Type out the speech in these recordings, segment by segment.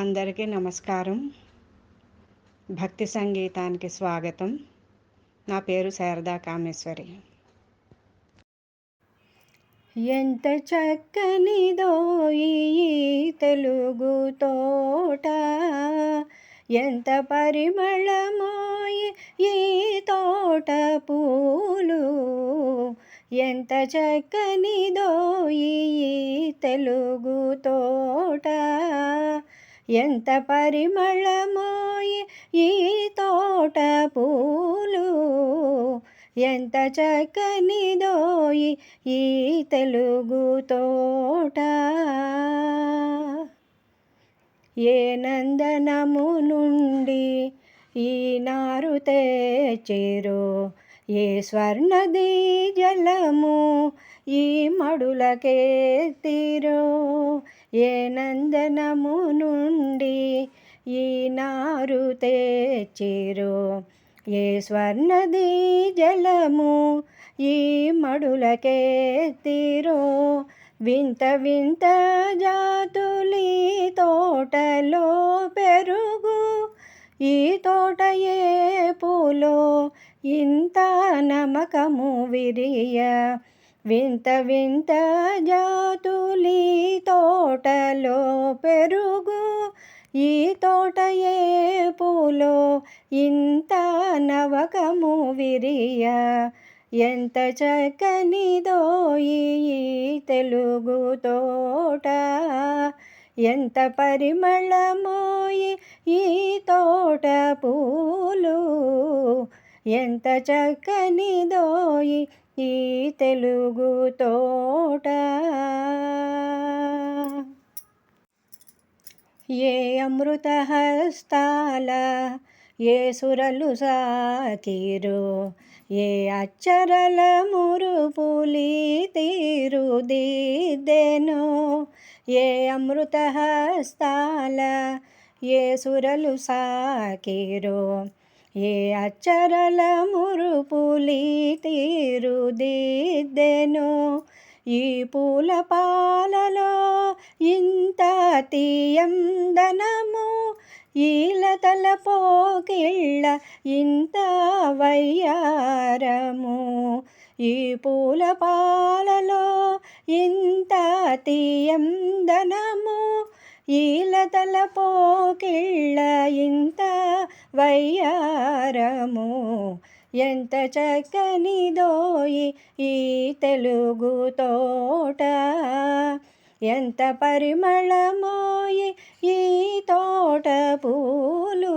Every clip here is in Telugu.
అందరికీ నమస్కారం. భక్తి సంగీతానికి స్వాగతం. నా పేరు శారదా కామేశ్వరి. ఎంత చక్కనిదో ఈ తెలుగు తోట, ఎంత పరిమళమో ఈ తోట పూలు, ఎంత చక్కనిదో ఈ తెలుగు తోట, ఎంత పరిమళమో ఈ తోట పూలు, ఎంత చక్కనిదో ఈ తెలుగు తోట. ఏ నందనము నుండి ఈ నారు తెచ్చిరో, ఏ స్వర్ణది జలము ఈ మడులకెత్తిరో, ఏ నందనము నుండి ఈ నారు తెచ్చిరో, ఏ స్వర్ణది జలము ఈ మడులకెత్తిరో, వింత వింత జాతులి తోటలో పెరుగు, ఈ తోట ఏ పూలో ఇంత నమ్మకము విరియ, వింత వింత జాతులి తోటలో పెరుగు, ఈ తోట ఏ పూలో ఇంత నవకము విరియ, ఎంత చక్కనిదో ఈ తెలుగు తోట, ఎంత పరిమళమో ఈ తోట పూలు, ఎంత చక్కనిదో ఈ తెలుగు తోట. ఏ అమృత హస్తాల ఏ సురలు సాకిరో, ఏ అచ్చరల మురుపులి తీరుదిద్దెనో, ఏ అమృత హస్తాల ఏ సురలు సాకిరో, ఏ అచ్చరల మురుపులి తీరుదిద్దెనో, ఈ పూల పాలలో ఇంత తీయందనము, ఈ లతల పోకిళ్ళ ఇంత వయ్యారము, ఈ పూల పాలలో ఇంత తీయందనము, ఈ లతల పోకిళ్ళ ఇంత వయ్యారము, ఎంత చక్కనిదో ఈ తెలుగు తోట, ఎంత పరిమళమో ఈ తోట పూలు,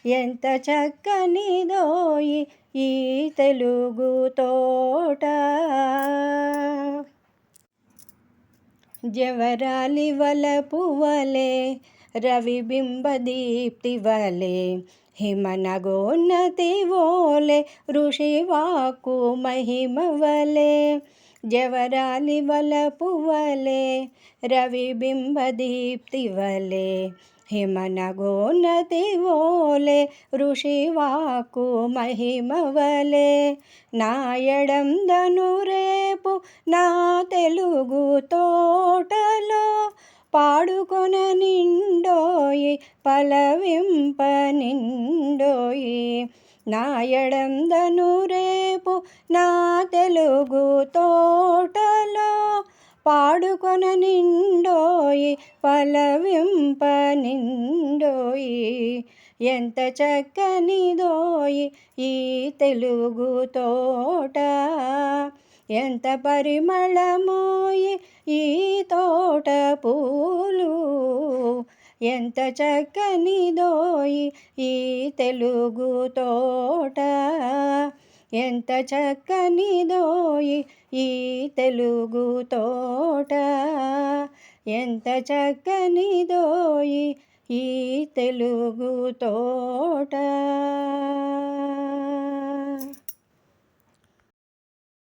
ఎంత చక్కనిదో ఈ తెలుగు తోట. జవరాలి వలపు వలె రవిబింబ దీప్తి వలె, హిమనగోన్నతి వోలె ఋషివాక్కు మహిమ వలె, జవరాలి వలపు వలె రవిబింబ దీప్తి వలె, హిమనగోన్నతి వోలె ఋషివాక్కు మహిమ వలె, నాయడందను రేపు నా తెలుగు తోటలో, పాడుకొన నిండోయి పలవింప నిండోయి, నాయడందను రేపు నా తెలుగు తోటలో, పాడుకొన నిండోయి పలవింప నిండోయి, ఎంత చక్కనిదోయి ఈ తెలుగు తోట, ఎంత పరిమళమోయి ఈ తోట పూలు, ఎంత చక్కనిదోయి ఈ తెలుగు తోట, ఎంత చక్కనిదోయి ఈ తెలుగు తోట, ఎంత చక్కనిదోయి ఈ తెలుగు తోట.